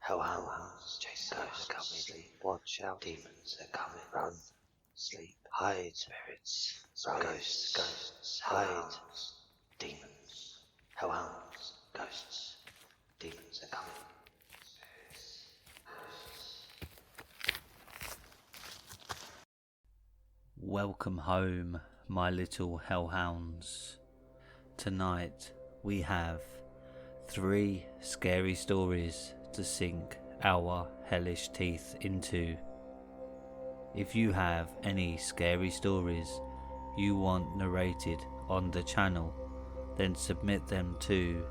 Hellhounds, chase ghosts, coming, sleep, watch out, demons are coming, run, sleep, hide, spirits, ghosts, hide, demons, hellhounds, ghosts, demons are coming, spirits, ghosts. Welcome home, my little hellhounds. Tonight we have 3 scary stories to sink our hellish teeth into. If you have any scary stories you want narrated on the channel, then submit them to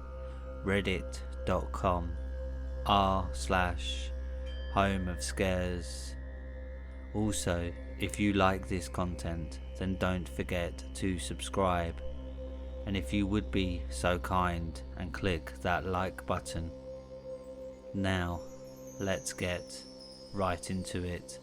reddit.com/homeofscares. Also, if you like this content, then don't forget to subscribe, and if you would be so kind and click that like button. Now, let's get right into it.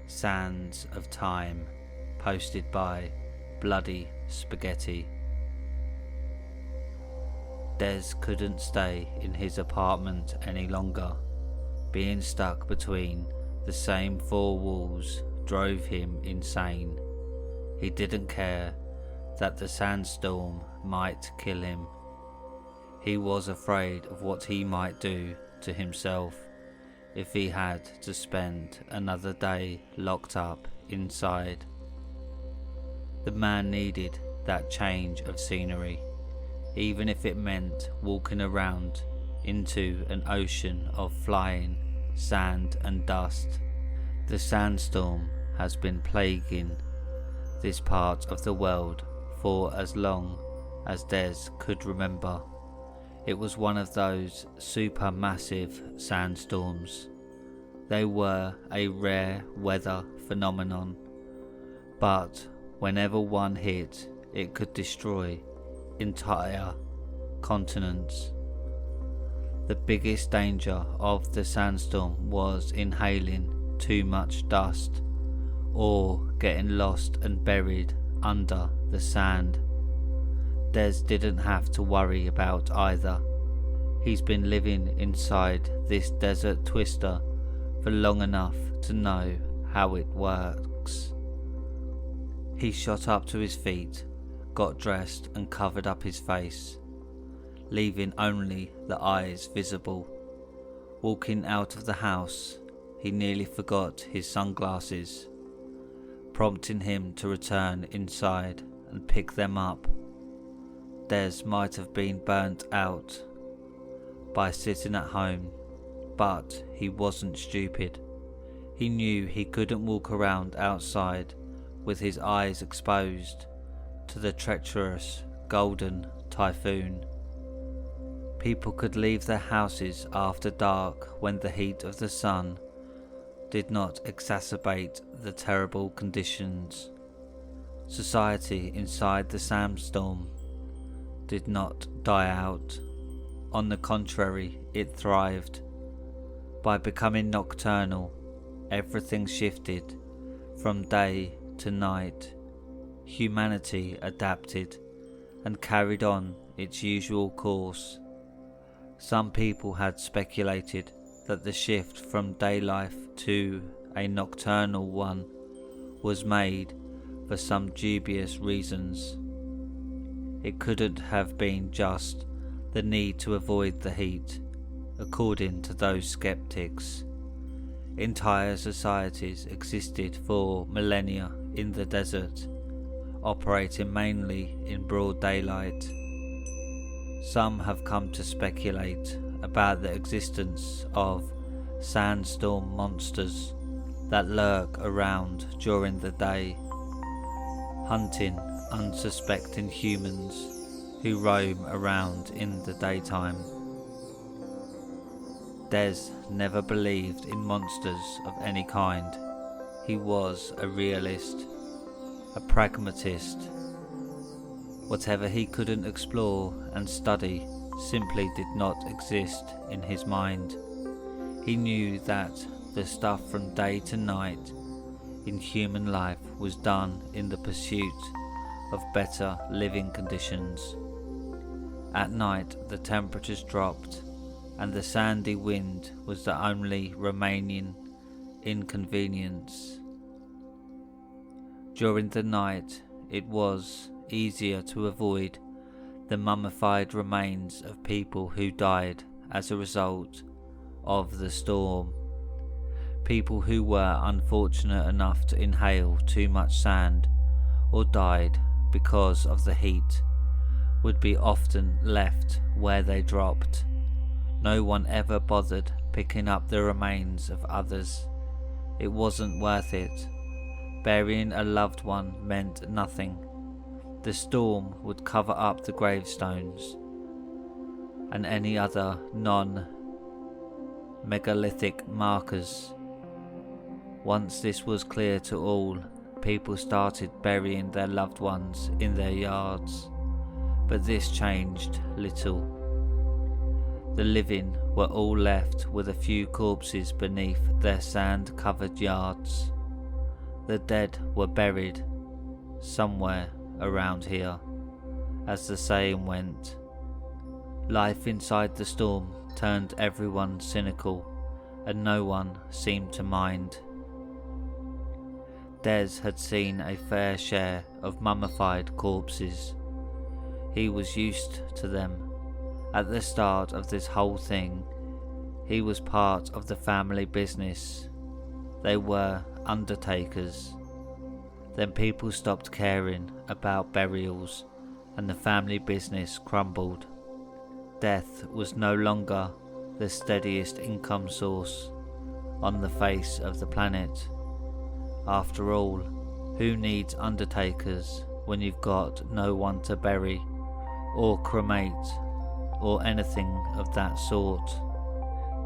Sands of Time, posted by Bloody Spaghetti. Des couldn't stay in his apartment any longer. Being stuck between the same 4 walls drove him insane. He didn't care that the sandstorm might kill him. He was afraid of what he might do to himself if he had to spend another day locked up inside. The man needed that change of scenery, even if it meant walking around into an ocean of flying sand and dust. The sandstorm has been plaguing this part of the world for as long as Des could remember. It was one of those supermassive sandstorms. They were a rare weather phenomenon, but whenever one hit, it could destroy entire continents. The biggest danger of the sandstorm was inhaling too much dust or getting lost and buried under the sand. Des didn't have to worry about either. He's been living inside this desert twister for long enough to know how it works. He shot up to his feet, got dressed and covered up his face, leaving only the eyes visible. Walking out of the house, he nearly forgot his sunglasses, prompting him to return inside and pick them up. Des might have been burnt out by sitting at home, but he wasn't stupid. He knew he couldn't walk around outside with his eyes exposed to the treacherous golden typhoon. People could leave their houses after dark when the heat of the sun did not exacerbate the terrible conditions. Society inside the sandstorm did not die out. On the contrary, it thrived. By becoming nocturnal, everything shifted from day to night. Humanity adapted and carried on its usual course. Some people had speculated that the shift from day life to a nocturnal one was made for some dubious reasons. It couldn't have been just the need to avoid the heat, according to those skeptics. Entire societies existed for millennia in the desert, operating mainly in broad daylight. Some have come to speculate about the existence of sandstorm monsters that lurk around during the day, hunting unsuspecting humans who roam around in the daytime. Des never believed in monsters of any kind. He was a realist, a pragmatist. Whatever he couldn't explore and study simply did not exist in his mind. He knew that the stuff from day to night in human life was done in the pursuit of better living conditions. At night the temperatures dropped, and the sandy wind was the only remaining inconvenience. During the night it was easier to avoid the mummified remains of people who died as a result of the storm. People who were unfortunate enough to inhale too much sand or died because of the heat would be often left where they dropped. No one ever bothered picking up the remains of others. It wasn't worth it. Burying a loved one meant nothing. The storm would cover up the gravestones and any other non-megalithic markers. Once this was clear to all, people started burying their loved ones in their yards, but this changed little. The living were all left with a few corpses beneath their sand-covered yards. The dead were buried somewhere around here, as the saying went. Life inside the storm turned everyone cynical, and no one seemed to mind. Des had seen a fair share of mummified corpses. He was used to them. At the start of this whole thing, he was part of the family business. They were undertakers. Then people stopped caring about burials and the family business crumbled. Death was no longer the steadiest income source on the face of the planet. After all, who needs undertakers when you've got no one to bury or cremate or anything of that sort?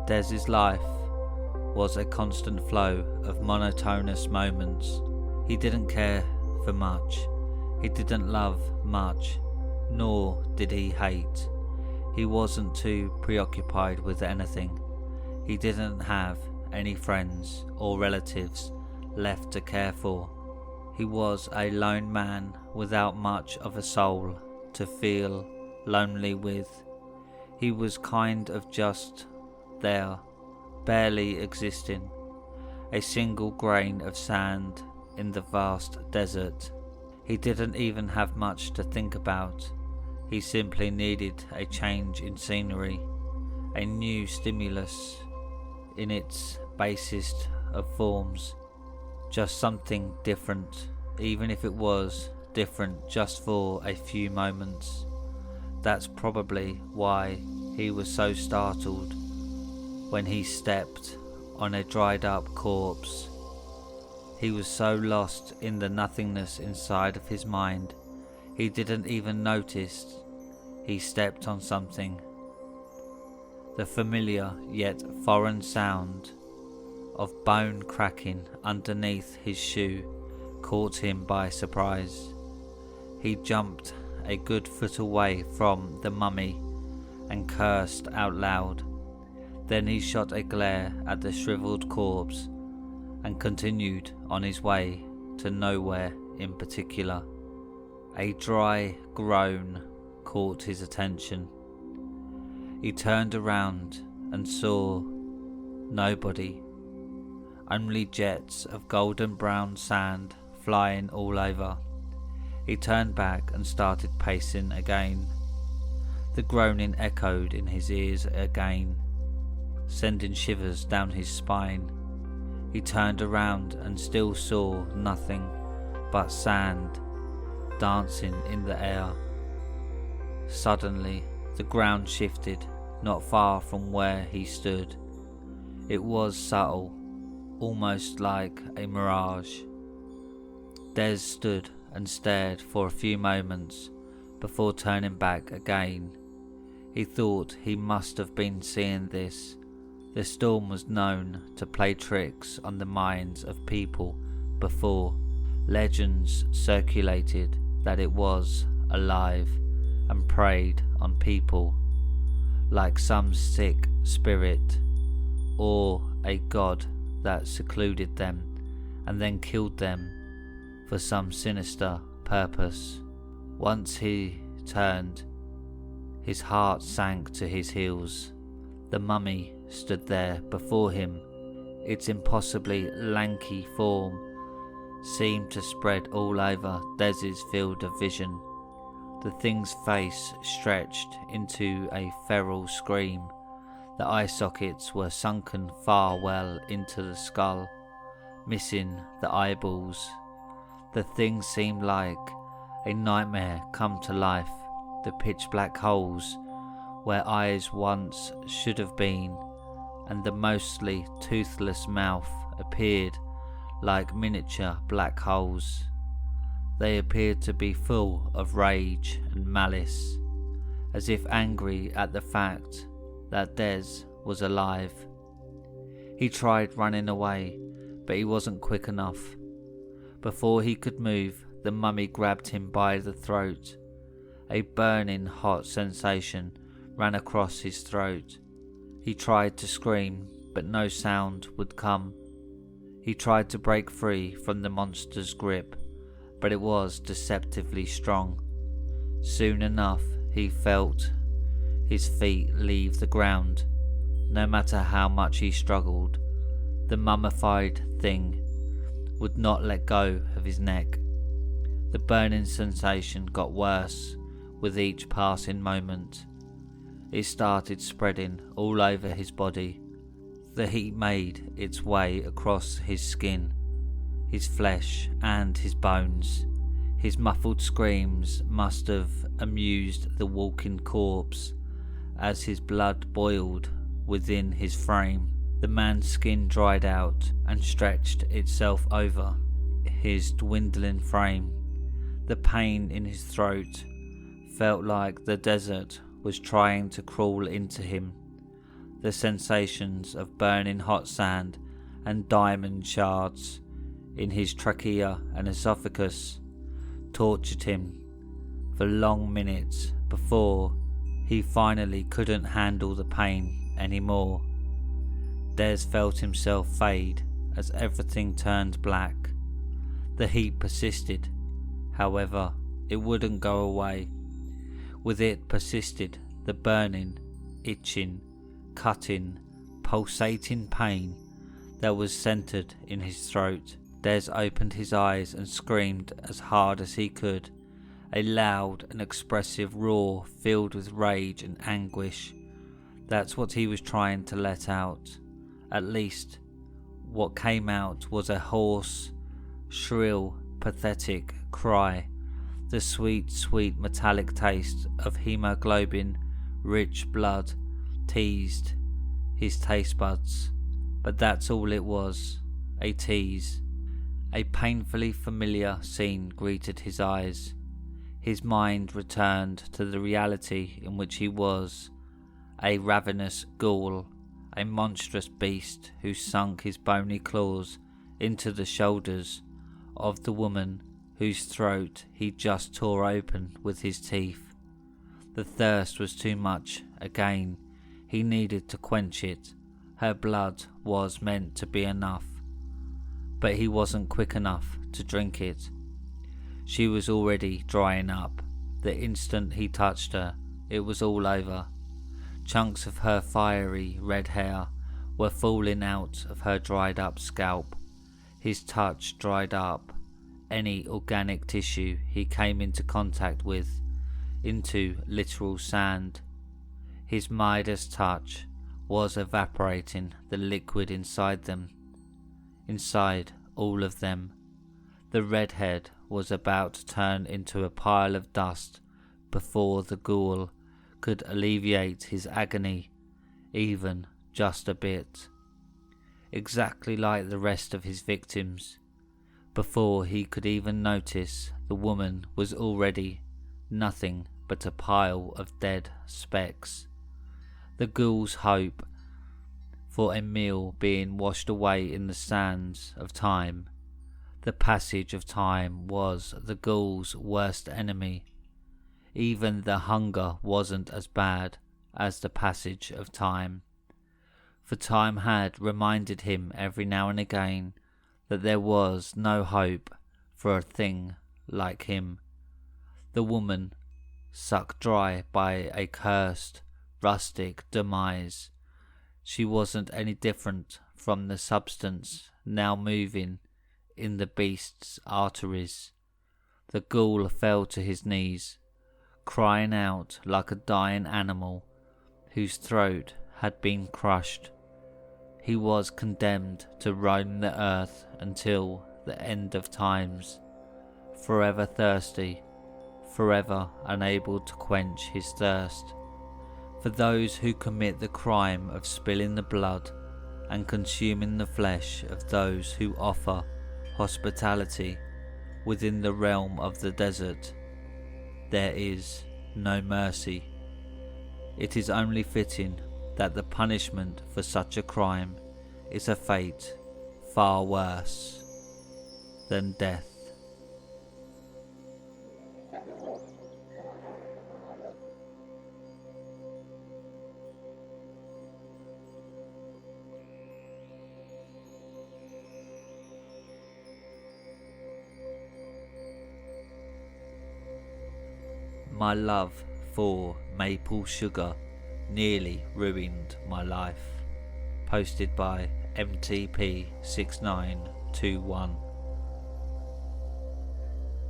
Des's life was a constant flow of monotonous moments. He didn't care for much. He didn't love much, nor did he hate. He wasn't too preoccupied with anything. He didn't have any friends or relatives left to care for. He was a lone man without much of a soul to feel lonely with. He was kind of just there, barely existing, a single grain of sand in the vast desert. He didn't even have much to think about. He simply needed a change in scenery, a new stimulus in its basest of forms, just something different, even if it was different just for a few moments. That's probably why he was so startled when he stepped on a dried up corpse. He was so lost in the nothingness inside of his mind, he didn't even notice he stepped on something. The familiar yet foreign sound of bone cracking underneath his shoe caught him by surprise. He jumped a good foot away from the mummy and cursed out loud. Then he shot a glare at the shriveled corpse and continued on his way to nowhere in particular. A dry groan caught his attention. He turned around and saw nobody, only jets of golden brown sand flying all over. He turned back and started pacing again. The groaning echoed in his ears again, sending shivers down his spine. He turned around and still saw nothing but sand dancing in the air. Suddenly, the ground shifted not far from where he stood. It was subtle, almost like a mirage. Des stood and stared for a few moments before turning back again. He thought he must have been seeing this. The storm was known to play tricks on the minds of people before. Legends circulated that it was alive and preyed on people. like some sick spirit or a god that secluded them and then killed them for some sinister purpose. Once he turned, his heart sank to his heels. The mummy stood there before him. Its impossibly lanky form seemed to spread all over Dez's field of vision. The thing's face stretched into a feral scream. The eye sockets were sunken far well into the skull, missing the eyeballs. The thing seemed like a nightmare come to life. The pitch black holes where eyes once should have been, and the mostly toothless mouth appeared like miniature black holes. They appeared to be full of rage and malice, as if angry at the fact that Dez was alive. He tried running away, but he wasn't quick enough. Before he could move, the mummy grabbed him by the throat. A burning hot sensation ran across his throat. He tried to scream, but no sound would come. He tried to break free from the monster's grip, but it was deceptively strong. Soon enough, he felt his feet leave the ground. No matter how much he struggled, the mummified thing would not let go of his neck. The burning sensation got worse with each passing moment. It started spreading all over his body. The heat made its way across his skin, his flesh and his bones. His muffled screams must have amused the walking corpse as his blood boiled within his frame. The man's skin dried out and stretched itself over his dwindling frame. The pain in his throat felt like the desert was trying to crawl into him. The sensations of burning hot sand and diamond shards in his trachea and esophagus tortured him for long minutes before he finally couldn't handle the pain anymore. Dez felt himself fade as everything turned black. The heat persisted, however, it wouldn't go away. With it persisted the burning, itching, cutting, pulsating pain that was centered in his throat. Dez opened his eyes and screamed as hard as he could, a loud and expressive roar filled with rage and anguish. That's what he was trying to let out. At least, what came out was a hoarse, shrill, pathetic cry. The sweet, sweet metallic taste of hemoglobin, rich blood, teased his taste buds. But that's all it was, a tease. A painfully familiar scene greeted his eyes. His mind returned to the reality in which he was, a ravenous ghoul, a monstrous beast who sunk his bony claws into the shoulders of the woman whose throat he just tore open with his teeth. The thirst was too much again. He needed to quench it. Her blood was meant to be enough, but he wasn't quick enough to drink it. She was already drying up. The instant he touched her, it was all over. Chunks of her fiery red hair were falling out of her dried up scalp. His touch dried up any organic tissue he came into contact with into literal sand. His Midas touch was evaporating the liquid inside them, inside all of them. The redhead was about to turn into a pile of dust before the ghoul could alleviate his agony, even just a bit. Exactly like the rest of his victims. Before he could even notice, the woman was already nothing but a pile of dead specks. The ghoul's hope for a meal being washed away in the sands of time. The passage of time was the ghoul's worst enemy. Even the hunger wasn't as bad as the passage of time, for time had reminded him every now and again that there was no hope for a thing like him. The woman, sucked dry by a cursed, rustic demise, she wasn't any different from the substance now moving in the beast's arteries. The ghoul fell to his knees, crying out like a dying animal whose throat had been crushed. He was condemned to roam the earth until the end of times, forever thirsty, forever unable to quench his thirst. For those who commit the crime of spilling the blood and consuming the flesh of those who offer hospitality within the realm of the desert, there is no mercy. It is only fitting that the punishment for such a crime is a fate far worse than death. My love for maple sugar nearly ruined my life. Posted by MTP6921.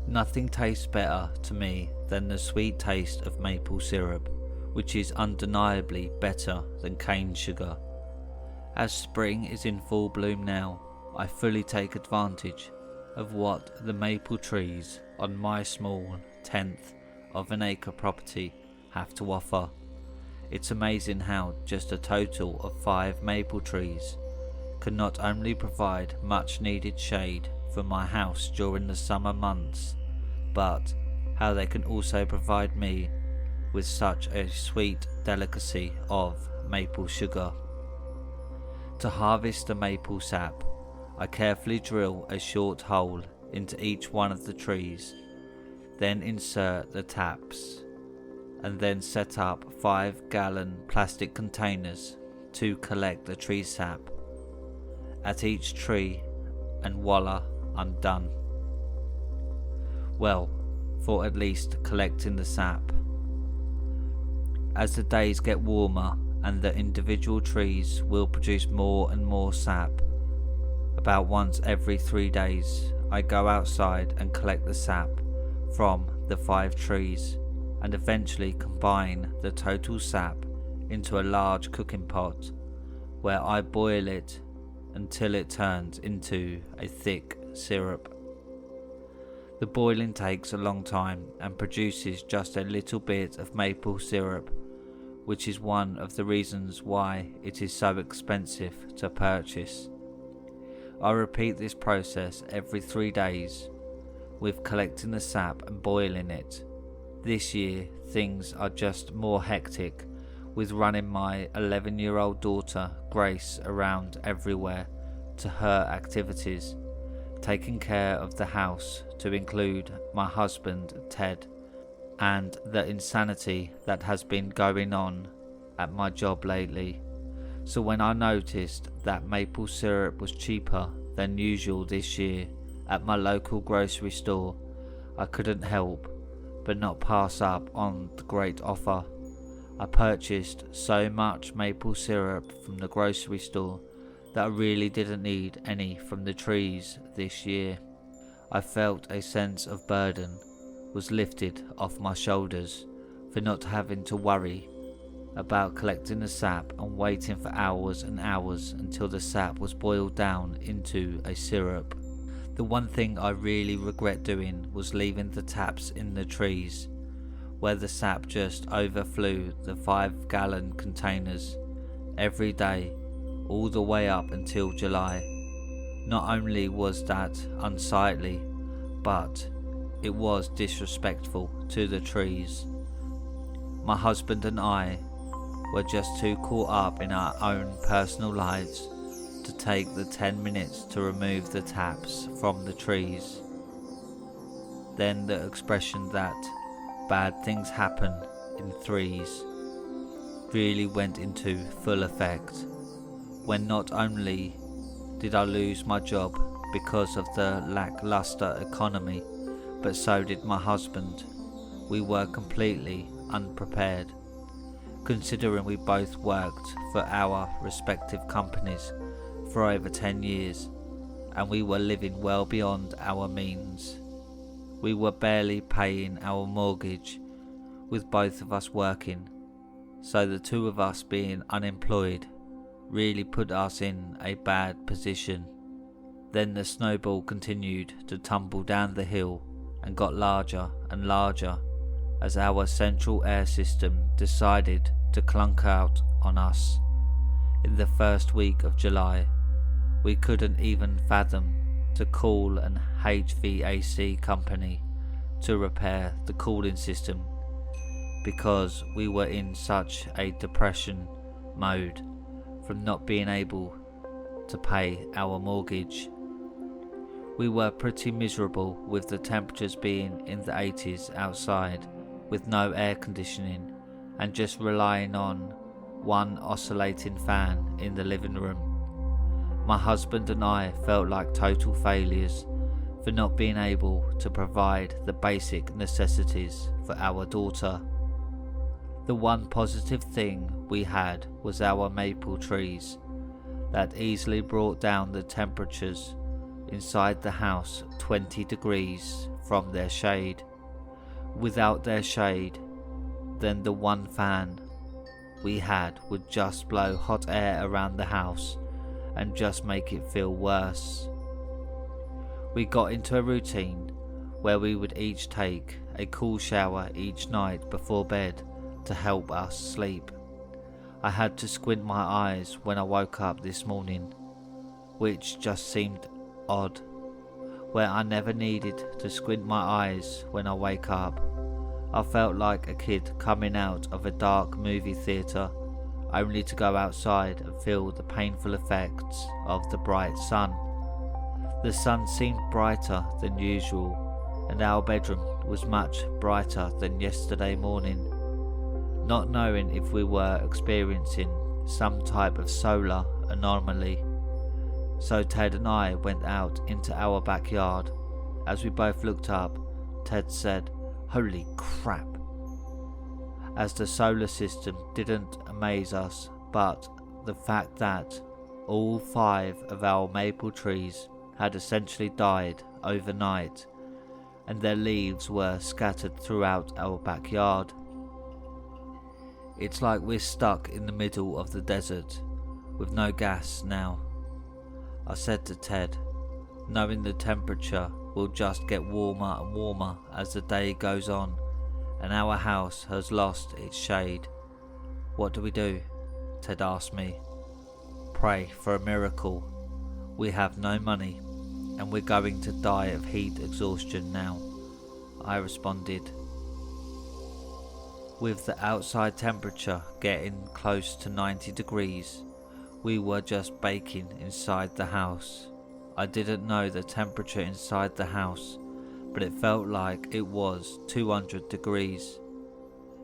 Nothing tastes better to me than the sweet taste of maple syrup, which is undeniably better than cane sugar. As spring is in full bloom now, I fully take advantage of what the maple trees on my small 10th of an acre property have to offer. It's amazing how just a total of 5 maple trees can not only provide much needed shade for my house during the summer months, but how they can also provide me with such a sweet delicacy of maple sugar. To harvest the maple sap, I carefully drill a short hole into each one of the trees, then insert the taps, and then set up 5-gallon plastic containers to collect the tree sap at each tree, and voila, I'm done. Well, for at least collecting the sap. As the days get warmer and the individual trees will produce more and more sap, about once every 3 days I go outside and collect the sap from the 5 trees, and eventually combine the total sap into a large cooking pot, where I boil it until it turns into a thick syrup. The boiling takes a long time and produces just a little bit of maple syrup, which is one of the reasons why it is so expensive to purchase. I repeat this process every 3 days, with collecting the sap and boiling it. This year things are just more hectic, with running my 11-year-old daughter Grace around everywhere to her activities, taking care of the house to include my husband Ted, and the insanity that has been going on at my job lately. So when I noticed that maple syrup was cheaper than usual this year at my local grocery store, I couldn't help but not pass up on the great offer. I purchased so much maple syrup from the grocery store that I really didn't need any from the trees this year. I felt a sense of burden was lifted off my shoulders for not having to worry about collecting the sap and waiting for hours and hours until the sap was boiled down into a syrup. The one thing I really regret doing was leaving the taps in the trees, where the sap just overflew the 5-gallon containers every day, all the way up until July. Not only was that unsightly, but it was disrespectful to the trees. My husband and I were just too caught up in our own personal lives to take the 10 minutes to remove the taps from the trees. Then the expression that bad things happen in threes really went into full effect when not only did I lose my job because of the lackluster economy, but so did my husband. We were completely unprepared, considering we both worked for our respective companies for over 10 years, and we were living well beyond our means. We were barely paying our mortgage, with both of us working, so the two of us being unemployed really put us in a bad position. Then the snowball continued to tumble down the hill and got larger and larger as our central air system decided to clunk out on us. In the first week of July, we couldn't even fathom to call an HVAC company to repair the cooling system because we were in such a depression mode from not being able to pay our mortgage. We were pretty miserable with the temperatures being in the 80s outside with no air conditioning and just relying on one oscillating fan in the living room. My husband and I felt like total failures for not being able to provide the basic necessities for our daughter. The one positive thing we had was our maple trees that easily brought down the temperatures inside the house 20 degrees from their shade. Without their shade, then the one fan we had would just blow hot air around the house and just make it feel worse. We got into a routine where we would each take a cool shower each night before bed to help us sleep. I had to squint my eyes when I woke up this morning, which just seemed odd, where I never needed to squint my eyes when I wake up. I felt like a kid coming out of a dark movie theatre, only to go outside and feel the painful effects of the bright sun. The sun seemed brighter than usual, and our bedroom was much brighter than yesterday morning. Not knowing if we were experiencing some type of solar anomaly, so Ted and I went out into our backyard. As we both looked up, Ted said, "Holy crap," as the solar system didn't amaze us, but the fact that all 5 of our maple trees had essentially died overnight, and their leaves were scattered throughout our backyard. It's like we're stuck in the middle of the desert with no gas now. I said to Ted, knowing the temperature will just get warmer and warmer as the day goes on, and our house has lost its shade. "What do we do?" Ted asked me. "Pray for a miracle. We have no money, and we're going to die of heat exhaustion now," I responded. With the outside temperature getting close to 90 degrees, we were just baking inside the house. I didn't know the temperature inside the house, but it felt like it was 200 degrees.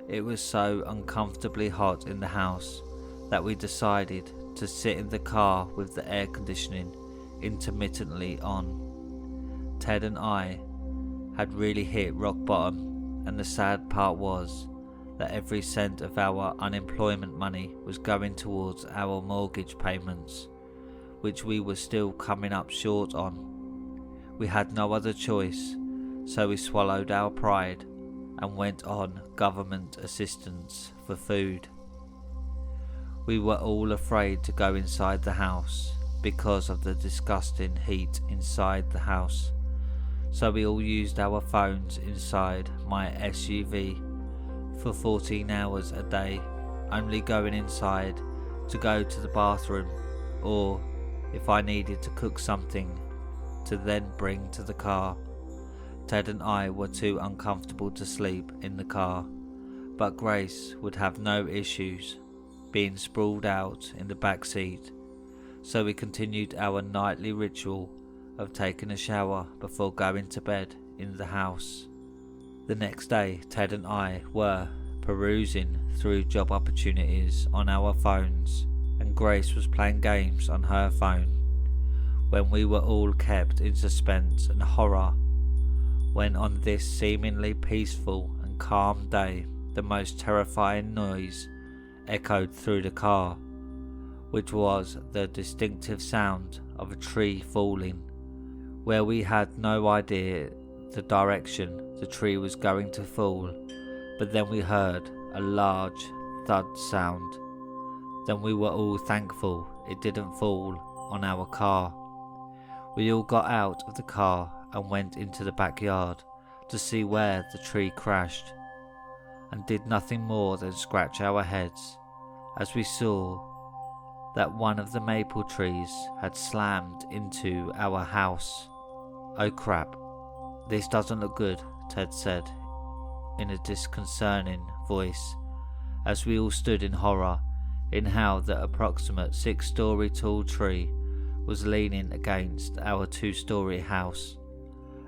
It was so uncomfortably hot in the house that we decided to sit in the car with the air conditioning intermittently on. Ted and I had really hit rock bottom, and the sad part was that every cent of our unemployment money was going towards our mortgage payments, which we were still coming up short on. We had no other choice, so we swallowed our pride and went on government assistance for food. We were all afraid to go inside the house because of the disgusting heat inside the house, so we all used our phones inside my SUV for 14 hours a day, only going inside to go to the bathroom, or if I needed to cook something to then bring to the car. Ted and I were too uncomfortable to sleep in the car, but Grace would have no issues being sprawled out in the back seat, so we continued our nightly ritual of taking a shower before going to bed in the house. The next day, Ted and I were perusing through job opportunities on our phones, and Grace was playing games on her phone, when we were all kept in suspense and horror, when on this seemingly peaceful and calm day the most terrifying noise echoed through the car, which was the distinctive sound of a tree falling, where we had no idea the direction the tree was going to fall, but then we heard a large thud sound. Then we were all thankful it didn't fall on our car. We all got out of the car and went into the backyard to see where the tree crashed, and did nothing more than scratch our heads as we saw that one of the maple trees had slammed into our house. "Oh crap, this doesn't look good," Ted said in a disconcerting voice, as we all stood in horror in how the approximate 6-story tall tree was leaning against our 2-story house.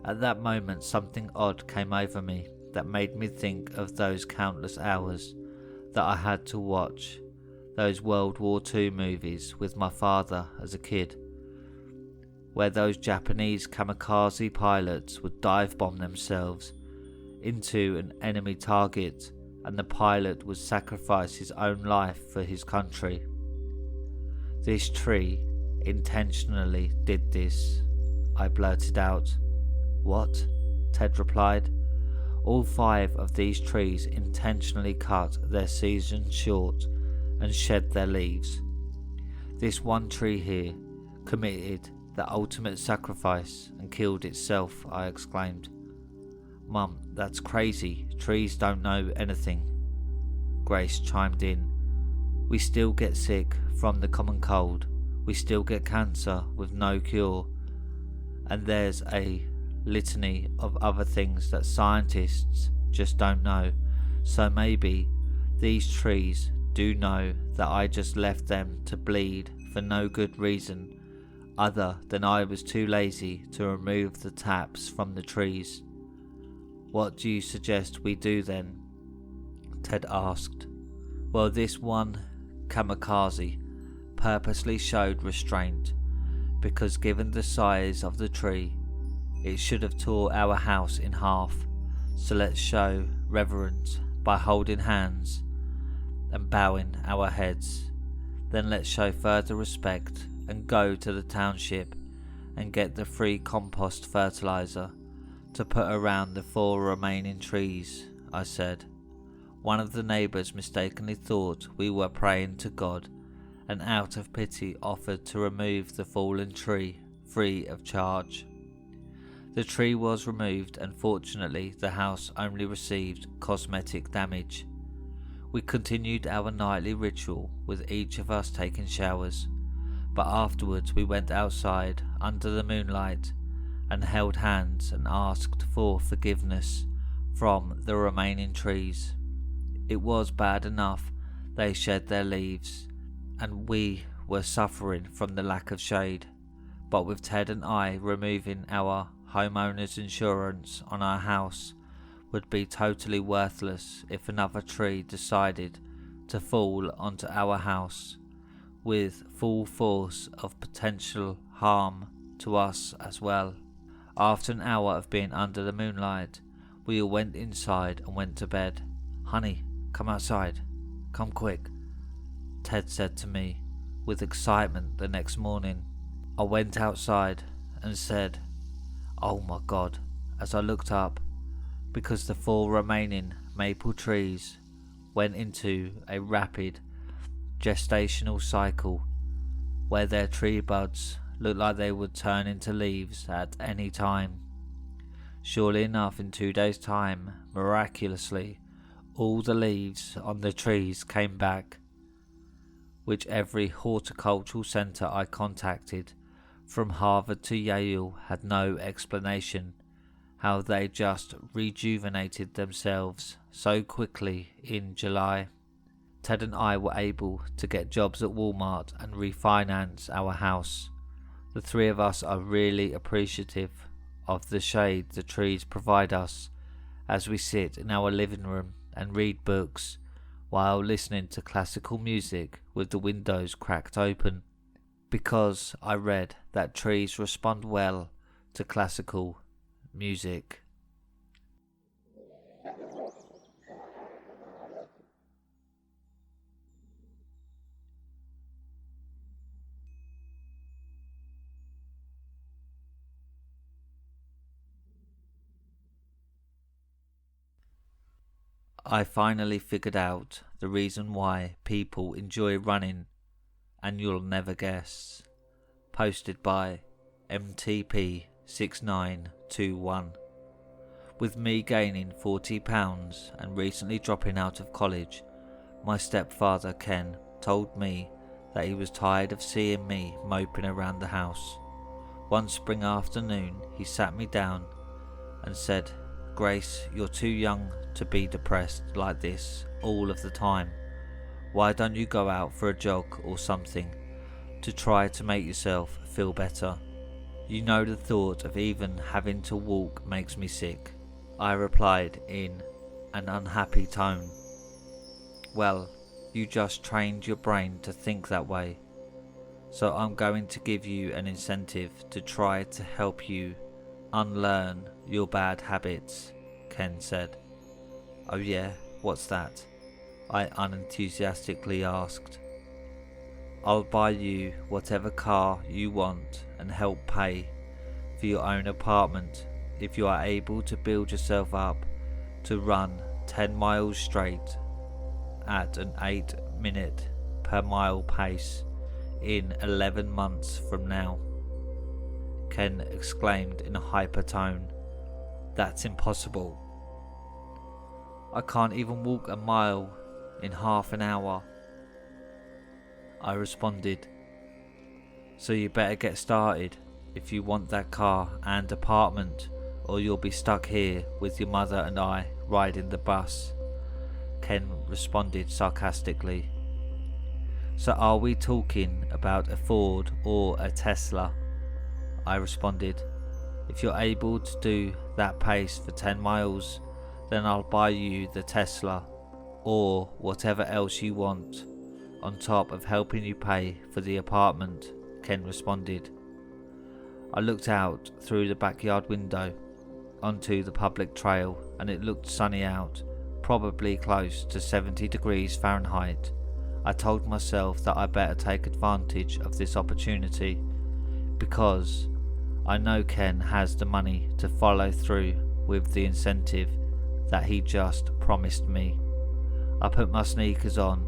At that moment something odd came over me that made me think of those countless hours that I had to watch those World War II movies with my father as a kid, where those Japanese kamikaze pilots would dive bomb themselves into an enemy target and the pilot would sacrifice his own life for his country. "This tree intentionally did this," I blurted out. "What?" Ted replied. "All 5 of these trees intentionally cut their season short and shed their leaves. This one tree here committed the ultimate sacrifice and killed itself," I exclaimed. "Mum, that's crazy. Trees don't know anything," Grace chimed in. "We still get sick from the common cold. We still get cancer with no cure. And there's a litany of other things that scientists just don't know. So maybe these trees do know that I just left them to bleed for no good reason other than I was too lazy to remove the taps from the trees." "What do you suggest we do then?" Ted asked. "Well, this one kamikaze purposely showed restraint, because given the size of the tree, it should have tore our house in half. So let's show reverence by holding hands and bowing our heads. Then let's show further respect and go to the township and get the free compost fertilizer to put around the 4 remaining trees," I said. One of the neighbours mistakenly thought we were praying to God and out of pity offered to remove the fallen tree free of charge. The tree was removed and fortunately the house only received cosmetic damage. We continued our nightly ritual with each of us taking showers, but afterwards we went outside under the moonlight and held hands and asked for forgiveness from the remaining trees. It was bad enough they shed their leaves and we were suffering from the lack of shade, but with Ted and I removing our homeowner's insurance on our house would be totally worthless if another tree decided to fall onto our house with full force of potential harm to us as well. After an hour of being under the moonlight, we all went inside and went to bed. "Honey, come outside. Come quick," Ted said to me with excitement the next morning. I went outside and said, "Oh my God," as I looked up, because the 4 remaining maple trees went into a rapid gestational cycle where their tree buds looked like they would turn into leaves at any time. Surely enough, in 2 days' time, miraculously, all the leaves on the trees came back, which every horticultural centre I contacted, from Harvard to Yale, had no explanation how they just rejuvenated themselves so quickly in July. Ted and I were able to get jobs at Walmart and refinance our house. The 3 of us are really appreciative of the shade the trees provide us as we sit in our living room and read books while listening to classical music with the windows cracked open, because I read that trees respond well to classical music. I finally figured out the reason why people enjoy running, and you'll never guess. Posted by MTP6921. With me gaining £40 and recently dropping out of college, my stepfather Ken told me that he was tired of seeing me moping around the house. One spring afternoon he sat me down and said, "Grace, you're too young to be depressed like this all of the time. Why don't you go out for a jog or something to try to make yourself feel better? You know the thought of even having to walk makes me sick." I replied in an unhappy tone, "Well, you just trained your brain to think that way, so I'm going to give you an incentive to try to help you unlearn your bad habits," Ken said. "Oh yeah, what's that?" I unenthusiastically asked. "I'll buy you whatever car you want and help pay for your own apartment if you are able to build yourself up to run 10 miles straight at an 8-minute per mile pace in 11 months from now," Ken exclaimed in a hyper tone. "That's impossible. I can't even walk a mile in half an hour," I responded. "So you better get started if you want that car and apartment, or you'll be stuck here with your mother and I riding the bus," Ken responded sarcastically. "So are we talking about a Ford or a Tesla?" I responded. "If you're able to do that pace for 10 miles, then I'll buy you the Tesla or whatever else you want on top of helping you pay for the apartment," Ken responded. I looked out through the backyard window onto the public trail, and it looked sunny out, probably close to 70 degrees Fahrenheit. I told myself that I better take advantage of this opportunity, because I know Ken has the money to follow through with the incentive that he just promised me. I put my sneakers on,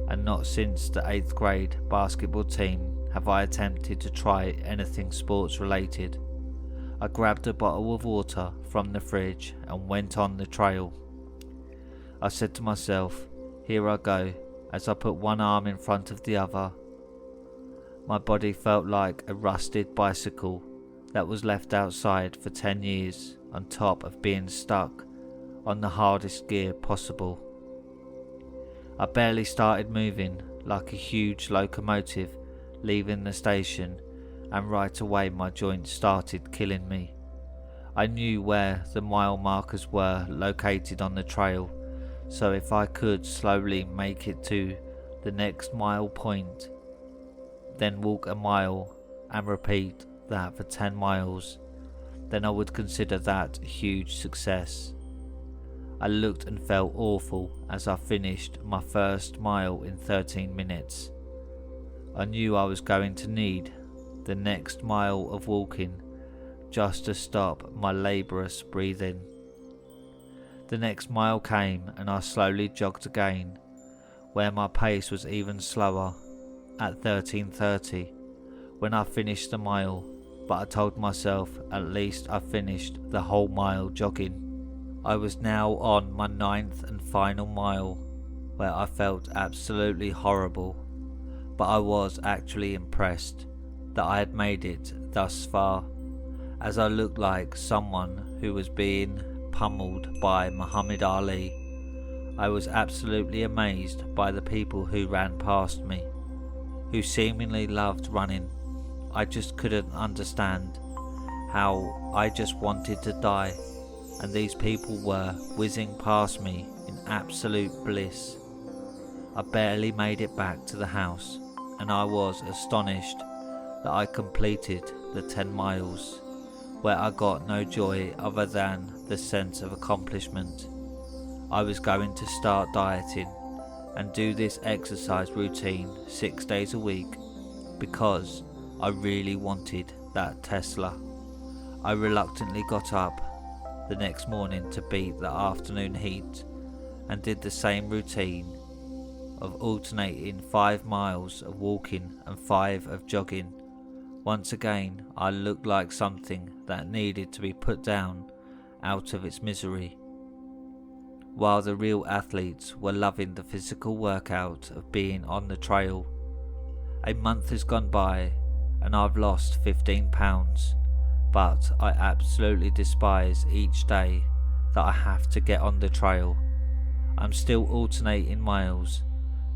and not since the 8th grade basketball team have I attempted to try anything sports related. I grabbed a bottle of water from the fridge and went on the trail. I said to myself, "Here I go," as I put one arm in front of the other. My body felt like a rusted bicycle that was left outside for 10 years on top of being stuck on the hardest gear possible. I barely started moving, like a huge locomotive leaving the station, and right away my joints started killing me. I knew where the mile markers were located on the trail, so if I could slowly make it to the next mile point, then walk a mile and repeat that for 10 miles, then I would consider that a huge success. I looked and felt awful as I finished my first mile in 13 minutes. I knew I was going to need the next mile of walking just to stop my laborious breathing. The next mile came and I slowly jogged again, where my pace was even slower at 13:30 when I finished the mile, but I told myself at least I finished the whole mile jogging. I was now on my 9th and final mile, where I felt absolutely horrible, but I was actually impressed that I had made it thus far, as I looked like someone who was being pummeled by Muhammad Ali. I was absolutely amazed by the people who ran past me, who seemingly loved running. I just couldn't understand how I just wanted to die, and these people were whizzing past me in absolute bliss. I barely made it back to the house, and I was astonished that I completed the 10 miles, where I got no joy other than the sense of accomplishment. I was going to start dieting and do this exercise routine 6 days a week because I really wanted that Tesla. I reluctantly got up the next morning to beat the afternoon heat and did the same routine of alternating 5 miles of walking and 5 of jogging. Once again, I looked like something that needed to be put down out of its misery, while the real athletes were loving the physical workout of being on the trail. A month has gone by and I've lost 15 pounds, but I absolutely despise each day that I have to get on the trail. I'm still alternating miles,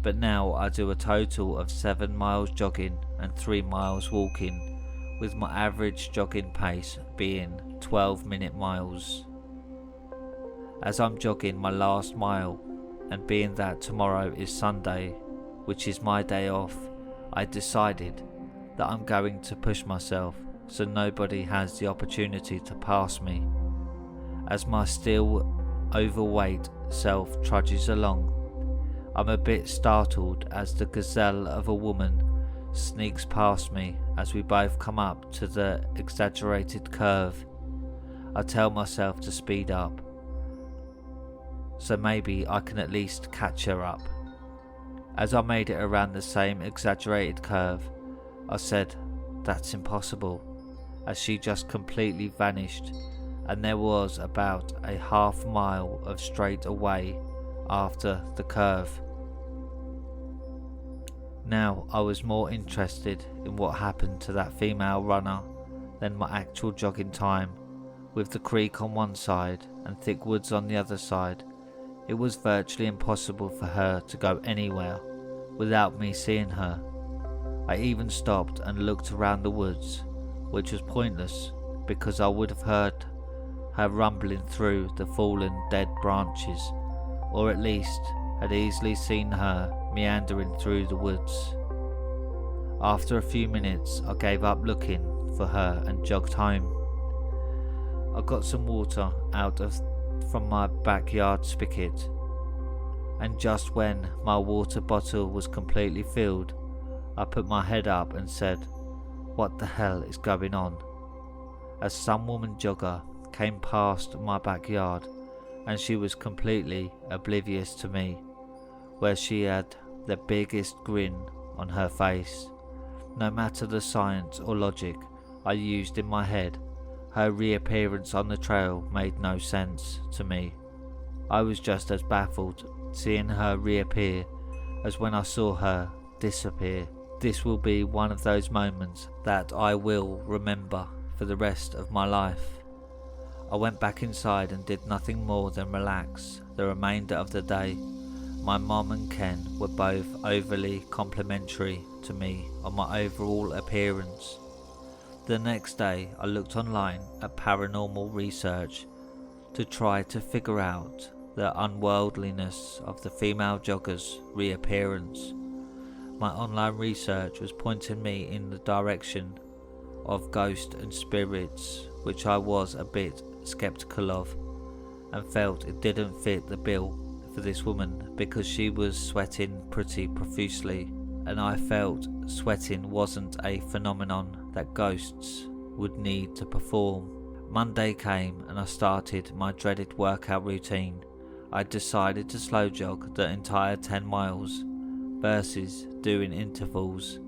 but now I do a total of 7 miles jogging and 3 miles walking, with my average jogging pace being 12-minute miles. As I'm jogging my last mile, and being that tomorrow is Sunday, which is my day off, I decided that I'm going to push myself so nobody has the opportunity to pass me. As my still overweight self trudges along, I'm a bit startled as the gazelle of a woman sneaks past me as we both come up to the exaggerated curve. I tell myself to speed up, so maybe I can at least catch her up. As I made it around the same exaggerated curve, I said, "That's impossible," as she just completely vanished, and there was about a half mile of straight away after the curve. Now I was more interested in what happened to that female runner than my actual jogging time. With the creek on one side and thick woods on the other side, it was virtually impossible for her to go anywhere without me seeing her. I even stopped and looked around the woods, which was pointless because I would have heard her rumbling through the fallen dead branches, or at least had easily seen her meandering through the woods. After a few minutes I gave up looking for her and jogged home. I got some water from my backyard spigot, and just when my water bottle was completely filled, I put my head up and said, "What the hell is going on?" As some woman jogger came past my backyard, and she was completely oblivious to me, where she had the biggest grin on her face. No matter the science or logic I used in my head, her reappearance on the trail made no sense to me. I was just as baffled seeing her reappear as when I saw her disappear. This will be one of those moments that I will remember for the rest of my life. I went back inside and did nothing more than relax the remainder of the day. My mom and Ken were both overly complimentary to me on my overall appearance. The next day I looked online at paranormal research to try to figure out the unworldliness of the female jogger's reappearance. My online research was pointing me in the direction of ghosts and spirits, which I was a bit skeptical of, and felt it didn't fit the bill for this woman because she was sweating pretty profusely, and I felt sweating wasn't a phenomenon that ghosts would need to perform. Monday came and I started my dreaded workout routine. I decided to slow jog the entire 10 miles versus doing intervals.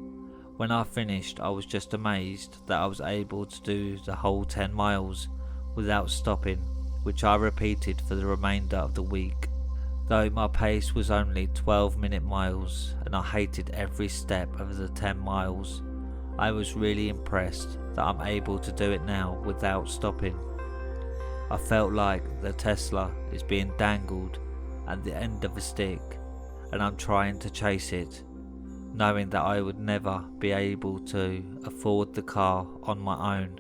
When I finished, I was just amazed that I was able to do the whole 10 miles without stopping, which I repeated for the remainder of the week. Though my pace was only 12-minute miles and I hated every step of the 10 miles, I was really impressed that I'm able to do it now without stopping. I felt like the Tesla is being dangled at the end of a stick and I'm trying to chase it, knowing that I would never be able to afford the car on my own,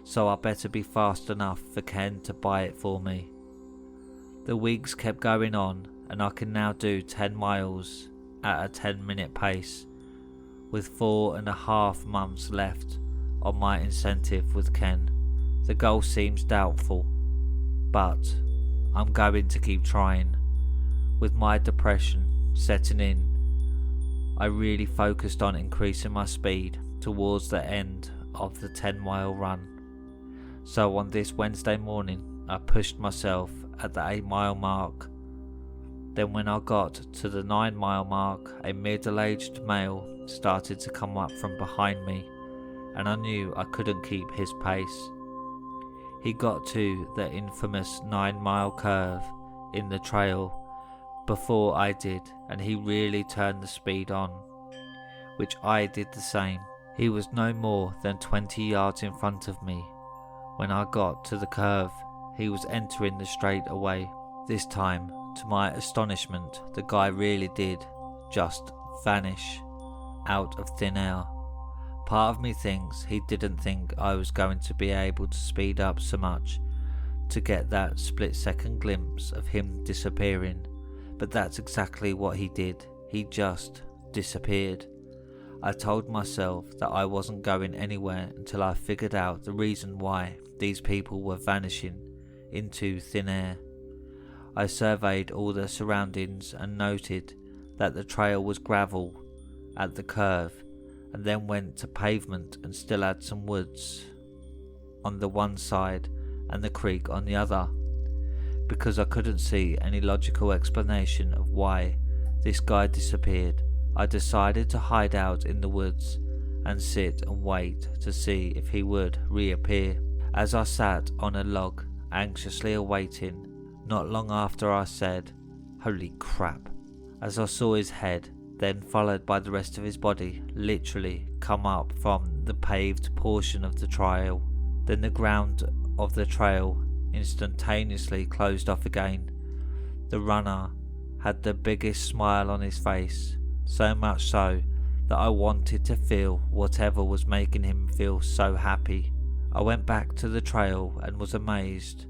so I better be fast enough for Ken to buy it for me. The weeks kept going on, and I can now do 10 miles at a 10-minute pace, with 4.5 months left on my incentive with Ken. The goal seems doubtful, but I'm going to keep trying. With my depression setting in, I really focused on increasing my speed towards the end of the 10-mile run. So on this Wednesday morning, I pushed myself at the 8-mile mark. Then when I got to the 9-mile mark, a middle-aged male started to come up from behind me, and I knew I couldn't keep his pace. He got to the infamous 9-mile curve in the trail before I did, and he really turned the speed on, which I did the same. He was no more than 20 yards in front of me. When I got to the curve, he was entering the straightaway. This time, to my astonishment, the guy really did just vanish out of thin air. Part of me thinks he didn't think I was going to be able to speed up so much to get that split-second glimpse of him disappearing, but that's exactly what he did. He just disappeared. I told myself that I wasn't going anywhere until I figured out the reason why these people were vanishing into thin air. I surveyed all the surroundings and noted that the trail was gravel at the curve, and then went to pavement and still had some woods on the one side and the creek on the other. Because I couldn't see any logical explanation of why this guy disappeared, I decided to hide out in the woods and sit and wait to see if he would reappear. As I sat on a log, anxiously awaiting, not long after I said, "Holy crap," as I saw his head, then followed by the rest of his body, literally come up from the paved portion of the trail. Then the ground of the trail instantaneously closed off again. The runner had the biggest smile on his face, so much so that I wanted to feel whatever was making him feel so happy. I went back to the trail and was amazed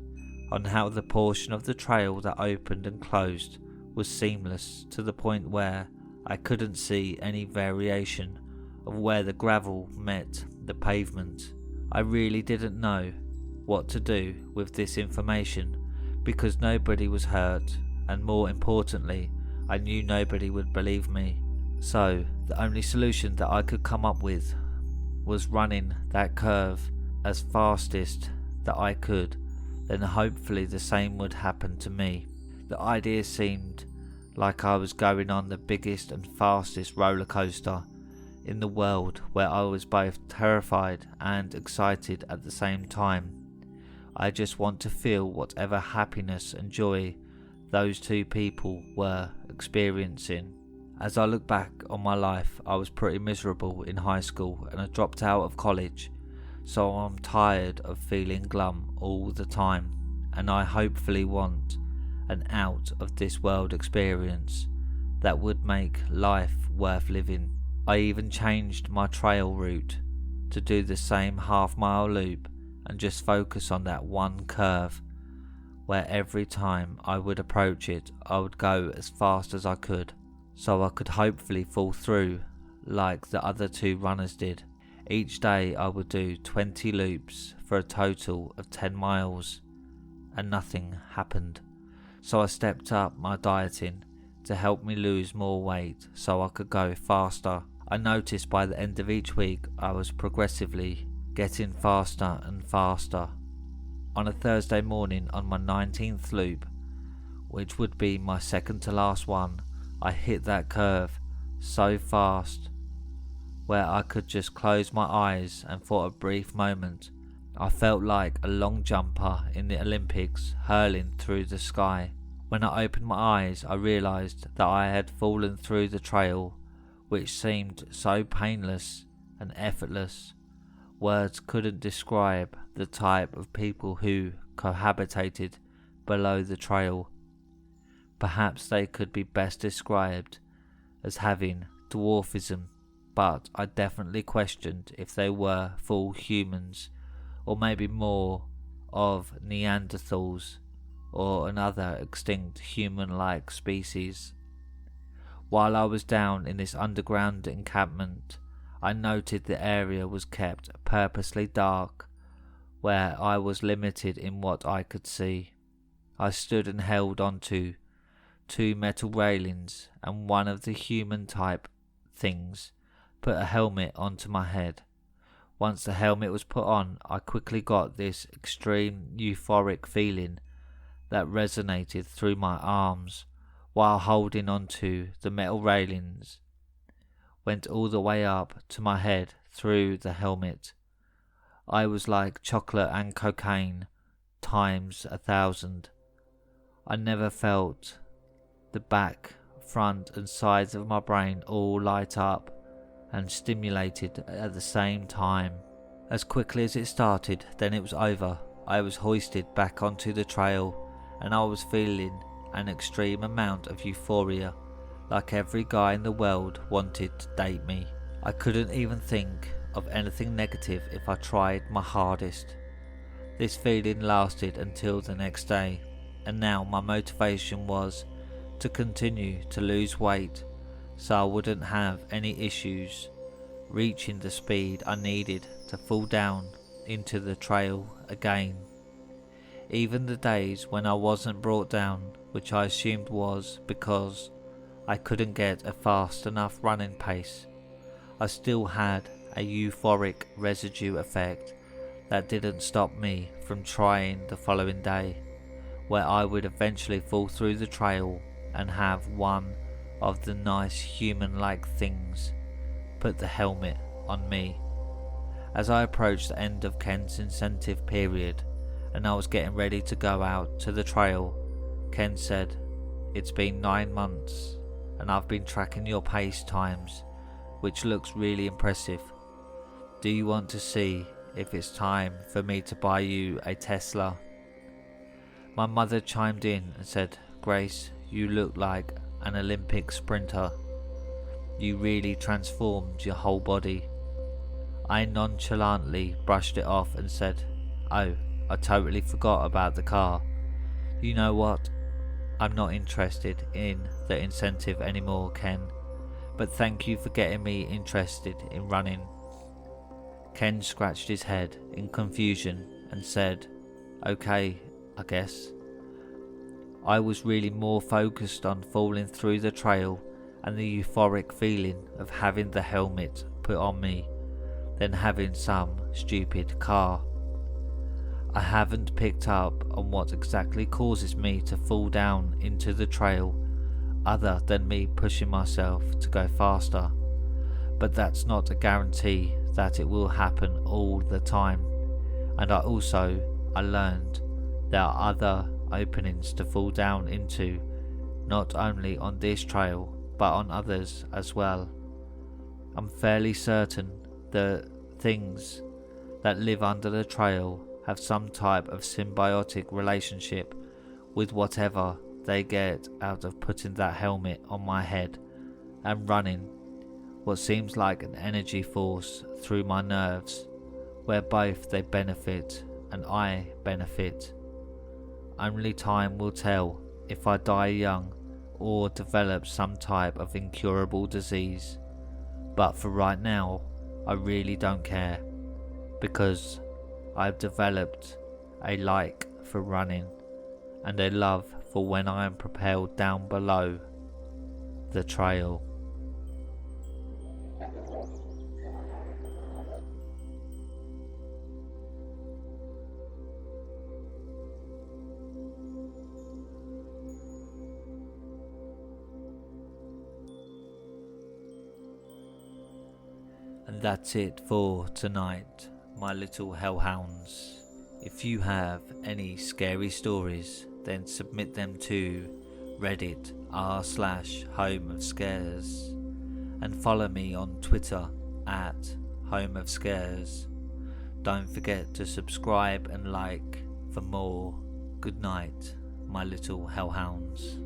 on how the portion of the trail that opened and closed was seamless, to the point where I couldn't see any variation of where the gravel met the pavement. I really didn't know what to do with this information, because nobody was hurt, and more importantly, I knew nobody would believe me. So the only solution that I could come up with was running that curve as fastest that I could, then hopefully the same would happen to me. The idea seemed like I was going on the biggest and fastest roller coaster in the world, where I was both terrified and excited at the same time. I just want to feel whatever happiness and joy those two people were experiencing. As I look back on my life, I was pretty miserable in high school and I dropped out of college, so I'm tired of feeling glum all the time, and I hopefully want an out of this world experience that would make life worth living. I even changed my trail route to do the same half-mile loop and just focus on that one curve, where every time I would approach it I would go as fast as I could, so I could hopefully fall through like the other two runners did. Each day I would do 20 loops for a total of 10 miles, and nothing happened. So I stepped up my dieting to help me lose more weight so I could go faster. I noticed by the end of each week I was progressively getting faster and faster. On a Thursday morning on my 19th loop, which would be my second to last one, I hit that curve so fast where I could just close my eyes, and for a brief moment I felt like a long jumper in the Olympics hurling through the sky. When I opened my eyes I realised that I had fallen through the trail, which seemed so painless and effortless. Words couldn't describe the type of people who cohabitated below the trail. Perhaps they could be best described as having dwarfism, but I definitely questioned if they were full humans, or maybe more of Neanderthals or another extinct human-like species. While I was down in this underground encampment, I noted the area was kept purposely dark, where I was limited in what I could see. I stood and held onto 2 metal railings, and one of the human-type things put a helmet onto my head. Once the helmet was put on, I quickly got this extreme euphoric feeling that resonated through my arms while holding onto the metal railings, went all the way up to my head through the helmet. I was like chocolate and cocaine times 1,000. I never felt the back, front and sides of my brain all light up and stimulated at the same time. As quickly as it started, then it was over. I was hoisted back onto the trail, and I was feeling an extreme amount of euphoria, like every guy in the world wanted to date me. I couldn't even think of anything negative if I tried my hardest. This feeling lasted until the next day, and now my motivation was to continue to lose weight so I wouldn't have any issues reaching the speed I needed to fall down into the trail again. Even the days when I wasn't brought down, which I assumed was because I couldn't get a fast enough running pace, I still had a euphoric residue effect that didn't stop me from trying the following day, where I would eventually fall through the trail and have one of the nice human-like things put the helmet on me. As I approached the end of Ken's incentive period and I was getting ready to go out to the trail, Ken said, "It's been 9 months and I've been tracking your pace times, which looks really impressive. Do you want to see if it's time for me to buy you a Tesla?" My mother chimed in and said, "Grace, you look like an Olympic sprinter. You really transformed your whole body." I nonchalantly brushed it off and said, "Oh, I totally forgot about the car. You know what? I'm not interested in the incentive anymore, Ken, but thank you for getting me interested in running." Ken scratched his head in confusion and said, "Okay, I guess." I was really more focused on falling through the trail and the euphoric feeling of having the helmet put on me than having some stupid car. I haven't picked up on what exactly causes me to fall down into the trail other than me pushing myself to go faster, but that's not a guarantee that it will happen all the time. And I learned there are other openings to fall down into, not only on this trail but on others as well. I'm fairly certain the things that live under the trail have some type of symbiotic relationship with whatever they get out of putting that helmet on my head and running what seems like an energy force through my nerves, where both they benefit and I benefit. Only time will tell if I die young or develop some type of incurable disease, but for right now I really don't care, because I've developed a like for running and a love for when I am propelled down below the trail. And that's it for tonight, my little hellhounds. If you have any scary stories, then submit them to Reddit r/homeofscares and follow me on Twitter at homeofscares. Don't forget to subscribe and like for more. Good night, my little hellhounds.